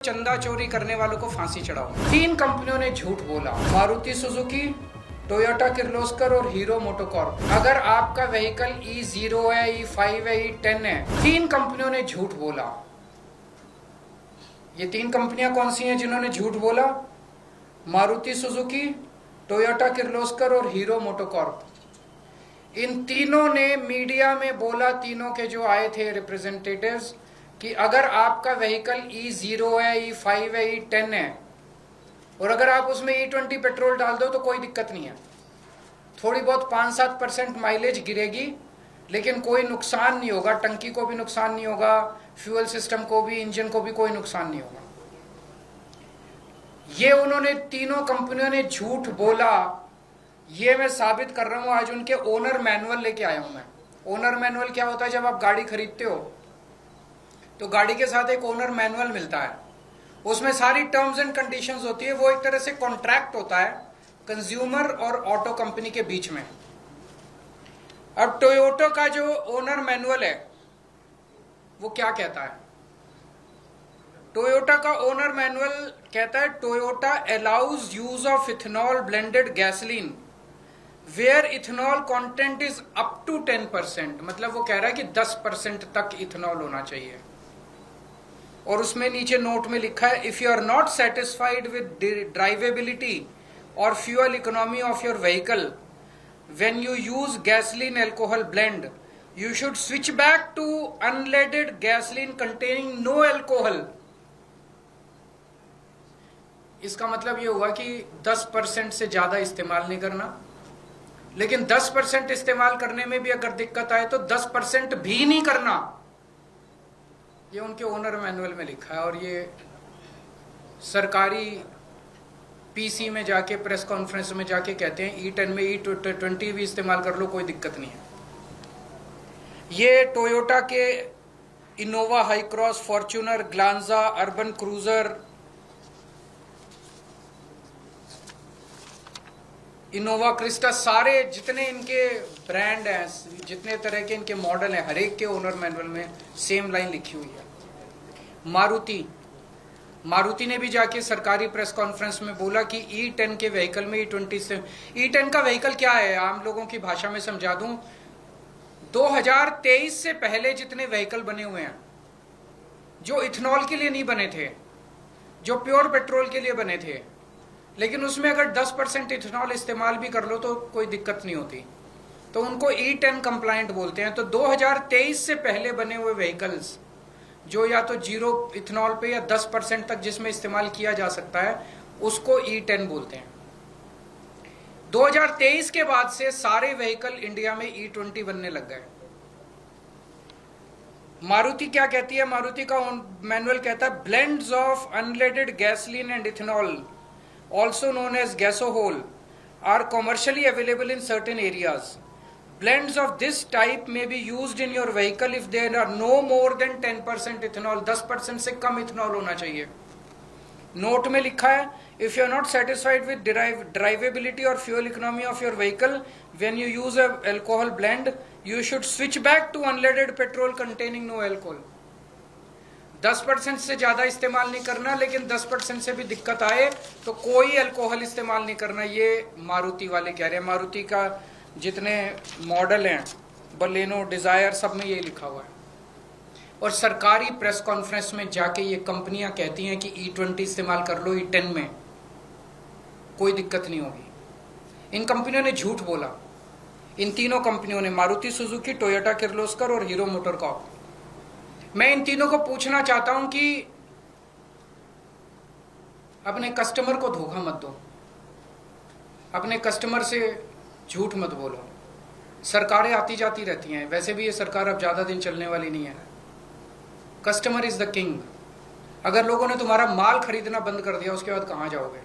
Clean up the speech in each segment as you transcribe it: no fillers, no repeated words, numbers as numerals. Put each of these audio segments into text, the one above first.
चंदा चोरी करने वालों को फांसी चढ़ाओ। 3 कंपनियों ने झूठ बोला, मारुति सुजुकी, टोयोटा किर्लोस्कर और हीरो मोटोकॉर्प। अगर आपका व्हीकल E0 है, E5 है, E10 है, 3 कंपनियों ने झूठ बोला। ये 3 कंपनियां कौन सी हैं जिन्होंने झूठ बोला? मारुति सुजुकी, टोयोटा किर्लोस्कर और हीरो मोटोकॉर्प। इन तीनों ने मीडिया में बोला, तीनों के जो आए थे रिप्रेजेंटेटिव्स, कि अगर आपका व्हीकल E0 है, E5 है, E10 है और अगर आप उसमें E20 पेट्रोल डाल दो तो कोई दिक्कत नहीं है। थोड़ी बहुत 5-7% माइलेज गिरेगी लेकिन कोई नुकसान नहीं होगा, टंकी को भी नुकसान नहीं होगा, फ्यूल सिस्टम को भी, इंजन को भी कोई नुकसान नहीं होगा। ये उन्होंने तीनों कंपनियों ने झूठ बोला। ये मैं साबित कर रहा हूं, आज उनके ओनर मैनुअल लेके आया हूं मैं। ओनर मैनुअल क्या होता है? जब आप गाड़ी खरीदते हो तो गाड़ी के साथ एक ओनर मैनुअल मिलता है, उसमें सारी टर्म्स एंड कंडीशंस होती है। वो एक तरह से कॉन्ट्रैक्ट होता है कंज्यूमर और ऑटो कंपनी के बीच में। अब टोयोटा का जो ओनर मैनुअल है वो क्या कहता है? टोयोटा का ओनर मैनुअल कहता है, Toyota allows use of ethanol blended gasoline where ethanol content is up to 10%। मतलब वो कह रहा है कि 10% तक इथेनॉल होना चाहिए। और उसमें नीचे नोट में लिखा है, if you are not satisfied with driveability और fuel economy of your vehicle when you use gasoline alcohol blend, you should switch back to unleaded gasoline containing no alcohol. इसका मतलब ये हुआ कि 10% से ज्यादा इस्तेमाल नहीं करना, लेकिन 10% इस्तेमाल करने में भी अगर दिक्कत आए तो 10% भी नहीं करना। ये उनके ओनर मैनुअल में लिखा है। और ये सरकारी पीसी में जाके, प्रेस कॉन्फ्रेंस में जाके कहते हैं E10 में E20 भी इस्तेमाल कर लो, कोई दिक्कत नहीं है। ये टोयोटा के Innova high cross, Fortuner, Glanza, urban cruiser, Innova Crysta, सारे जितने इनके ब्रांड हैं, जितने तरह के इनके मॉडल हैं, हर एक के ओनर मैनुअल में सेम लाइन लिखी हुई है। मारुति ने भी जाके सरकारी प्रेस कॉन्फ्रेंस में बोला कि E10 के व्हीकल में E20 से, E10 का व्हीकल क्या है आम लोगों की भाषा में समझा दूं, 2023 से पहले जितने व्हीकल बने हुए हैं जो इथेनॉल के लिए नहीं बने थे, जो प्योर पेट्रोल के लिए बने थे, लेकिन उसमें अगर 10% इथेनॉल इस्तेमाल भी कर लो तो कोई दिक्कत नहीं होती, तो उनको E10 कंप्लायंट बोलते हैं। तो 2023 से पहले बने हुए व्हीकल्स जो या तो 0 इथेनॉल पे या 10% तक जिसमें इस्तेमाल किया जा सकता है, उसको E10 बोलते हैं। 2023 के बाद से सारे व्हीकल इंडिया में E20 बनने लग गए। मारुति क्या कहती है? मारुति का मैनुअल कहता है, blends of unleaded gasoline and ethanol also known as gasohol are commercially available in certain areas. Blends of this type may be used in your vehicle if there are no more than 10% ethanol. 10% से कम ethanol होना चाहिए। Note में लिखा है, if you are not satisfied with drivability or fuel economy of your vehicle when you use a alcohol blend, you should switch back to unleaded petrol containing no alcohol. 10% से ज्यादा इस्तेमाल नहीं करना, लेकिन 10% से भी दिक्कत आए तो कोई अल्कोहल इस्तेमाल नहीं करना। ये मारुति वाले कह रहे हैं। मारुति का जितने मॉडल हैं, बलेनो, डिजायर, सब में ये लिखा हुआ है। और सरकारी प्रेस कॉन्फ्रेंस में जाके ये कंपनियां कहती हैं कि E20 इस्तेमाल कर लो, E10 में कोई दिक्कत नहीं होगी। इन कंपनियों ने झूठ बोला। इन तीनों कंपनियों ने, मारुति सुजुकी, टोयोटा किर्लोस्कर और हीरो मोटोकॉर्प। मैं इन तीनों को पूछना चाहता हूं कि अपने कस्टमर को धोखा मत दो, अपने कस्टमर से झूठ मत बोलो। सरकारें आती जाती रहती हैं, वैसे भी ये सरकार अब ज्यादा दिन चलने वाली नहीं है। Customer is the king. अगर लोगों ने तुम्हारा माल खरीदना बंद कर दिया, उसके बाद कहां जाओगे?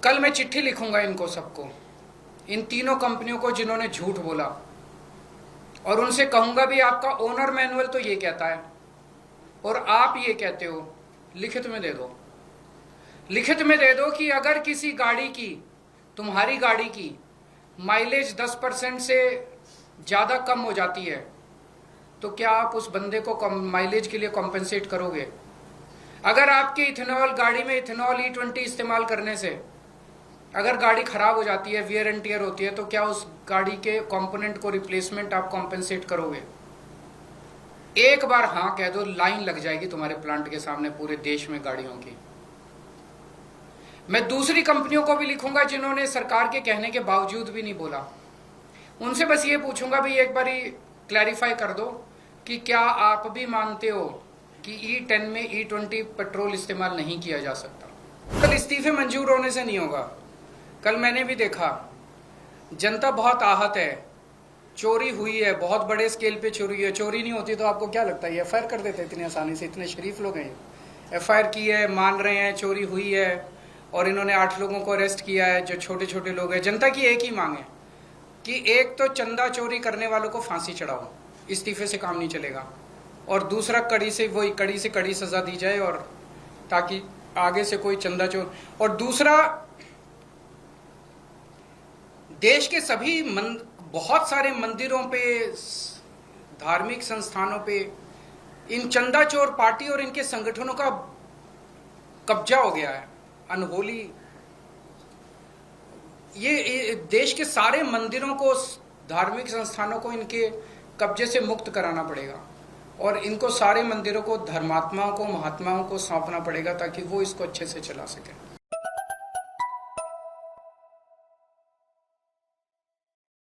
कल मैं चिट्ठी लिखूंगा इनको सबको, इन तीनों कंपनियों को जिन्होंने झूठ बोला, और उनसे कहूंगा भी आपका ओनर मैनुअल तो ये कहता है और आप ये कहते हो, लिखित में दे दो। लिखित में दे दो कि अगर किसी गाड़ी की, तुम्हारी गाड़ी की माइलेज 10% से ज्यादा कम हो जाती है तो क्या आप उस बंदे को माइलेज के लिए कॉम्पेंसेट करोगे? अगर आपके इथेनॉल गाड़ी में इथेनॉल E20 इस्तेमाल करने से अगर गाड़ी खराब हो जाती है, वियर एंड टियर होती है, तो क्या उस गाड़ी के कंपोनेंट को रिप्लेसमेंट आप कॉम्पेंसेट करोगे? एक बार हाँ कह दो, लाइन लग जाएगी तुम्हारे प्लांट के सामने पूरे देश में गाड़ियों की। मैं दूसरी कंपनियों को भी लिखूंगा जिन्होंने सरकार के कहने के बावजूद भी नहीं बोला, उनसे बस ये पूछूंगा भाई एक बार क्लैरिफाई कर दो कि क्या आप भी मानते हो कि E10 में E20 पेट्रोल इस्तेमाल नहीं किया जा सकता? कल इस्तीफे मंजूर होने से नहीं होगा। कल मैंने भी देखा, जनता बहुत आहत है, चोरी हुई है, बहुत बड़े स्केल पे चोरी है। चोरी नहीं होती तो आपको क्या लगता है एफआईआर कर देते इतनी आसानी से? इतने शरीफ लोग हैं, एफआईआर की है, मान रहे हैं चोरी हुई है, और इन्होंने 8 लोगों को अरेस्ट किया है जो छोटे छोटे लोग हैं। जनता की एक ही मांग है कि एक तो चंदा चोरी करने वालों को फांसी चढ़ाओ, इस्तीफे से काम नहीं चलेगा, और दूसरा कड़ी से कड़ी सजा दी जाए, और ताकि आगे से कोई चंदा चोर। और दूसरा, देश के सभी बहुत सारे मंदिरों पे, धार्मिक संस्थानों पे इन चंदा चोर पार्टी और इनके संगठनों का कब्जा हो गया है, अनहोली। ये देश के सारे मंदिरों को, धार्मिक संस्थानों को इनके कब्जे से मुक्त कराना पड़ेगा, और इनको सारे मंदिरों को धर्मात्माओं को, महात्माओं को सौंपना पड़ेगा ताकि वो इसको अच्छे से चला सके।